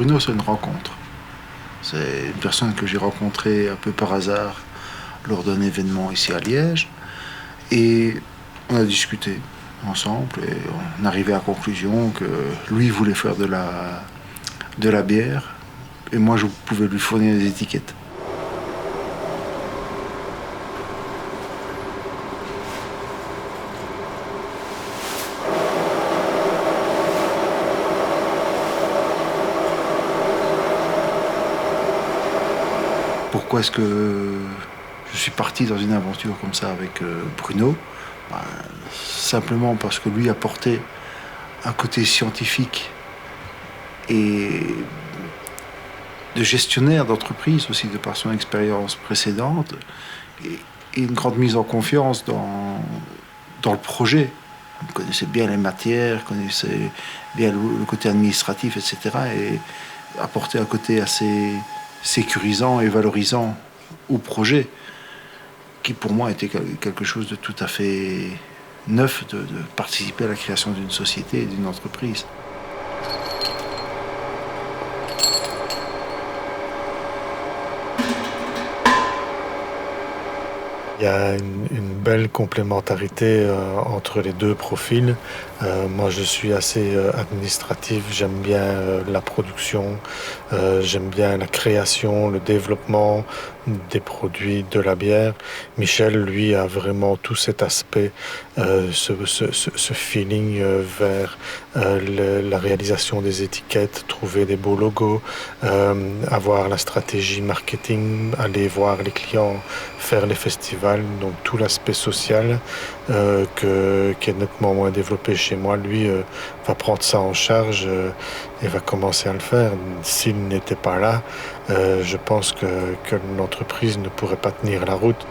Bruno, c'est une rencontre. C'est une personne que j'ai rencontrée un peu par hasard lors d'un événement ici à Liège. Et on a discuté ensemble et on arrivait à la conclusion que lui voulait faire de la bière et moi je pouvais lui fournir des étiquettes. Pourquoi est-ce que je suis parti dans une aventure comme ça avec Bruno? Ben, simplement parce que lui apportait un côté scientifique et de gestionnaire d'entreprise aussi de par son expérience précédente et une grande mise en confiance dans le projet. Il connaissait bien les matières, connaissait bien le côté administratif, etc. et apportait un côté assez sécurisant et valorisant au projet qui pour moi était quelque chose de tout à fait neuf de participer à la création d'une société et d'une entreprise. Il y a une belle complémentarité entre les deux profils. Moi, je suis assez administratif, j'aime bien la production, j'aime bien la création, le développement des produits de la bière. Michel, lui, a vraiment tout cet aspect, ce feeling vers la réalisation des étiquettes, trouver des beaux logos, avoir la stratégie marketing, aller voir les clients, faire les festivals, donc tout l'aspect social qui est nettement moins développé chez moi, lui va prendre ça en charge et va commencer à le faire. S'il n'était pas là, je pense que l'entreprise ne pourrait pas tenir la route.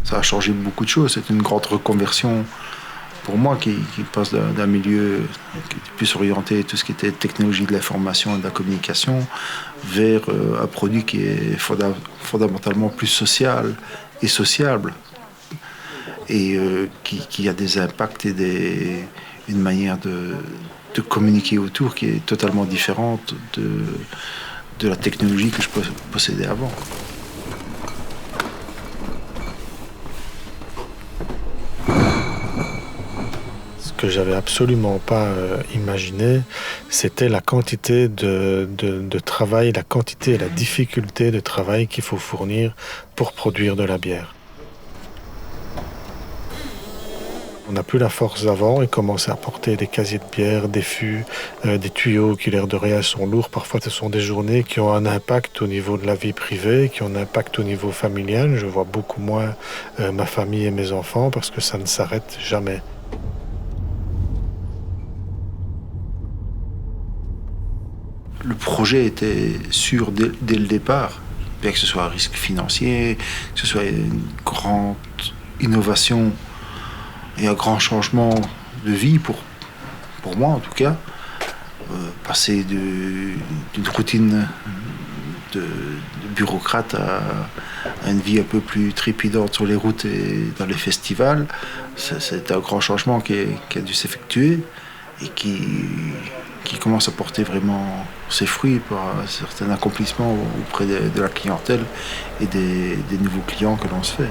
Ça a changé beaucoup de choses, c'est une grande reconversion pour moi qui passe d'un milieu qui était plus orienté tout ce qui était technologie de l'information et de la communication vers un produit qui est fondamentalement plus social et sociable et qui a des impacts et une manière de communiquer autour qui est totalement différente de la technologie que je possédais avant. Que j'avais absolument pas imaginé, c'était la quantité de travail, la quantité et la difficulté de travail qu'il faut fournir pour produire de la bière. On n'a plus la force d'avant et commencer à porter des casiers de bière, des fûts, des tuyaux qui, l'air de rien, sont lourds. Parfois, ce sont des journées qui ont un impact au niveau de la vie privée, qui ont un impact au niveau familial. Je vois beaucoup moins ma famille et mes enfants parce que ça ne s'arrête jamais. Le projet était sûr dès le départ, bien que ce soit un risque financier, que ce soit une grande innovation et un grand changement de vie pour moi en tout cas. Passer d'une routine de bureaucrate à une vie un peu plus trépidante sur les routes et dans les festivals, c'est un grand changement qui a dû s'effectuer et qui commence à porter vraiment ses fruits par un certain accomplissement auprès de la clientèle et des nouveaux clients que l'on se fait.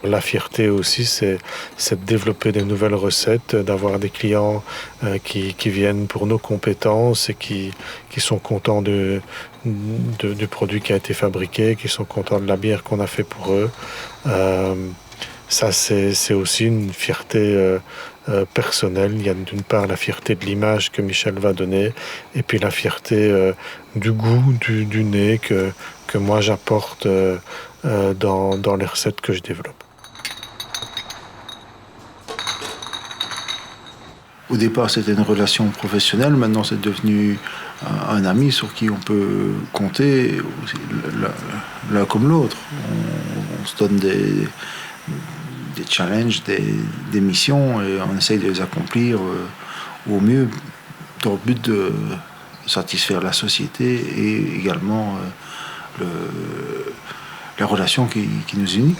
La fierté aussi, c'est de développer des nouvelles recettes, d'avoir des clients qui viennent pour nos compétences et qui sont contents du produit qui a été fabriqué, qui sont contents de la bière qu'on a fait pour eux. Ça, c'est aussi une fierté personnelle. Il y a d'une part la fierté de l'image que Michel va donner, et puis la fierté du goût, du nez que moi j'apporte dans les recettes que je développe. Au départ, c'était une relation professionnelle. Maintenant, c'est devenu un ami sur qui on peut compter, l'un comme l'autre. On se donne des challenges, des missions, et on essaye de les accomplir au mieux dans le but de satisfaire la société et également la relation qui nous unit.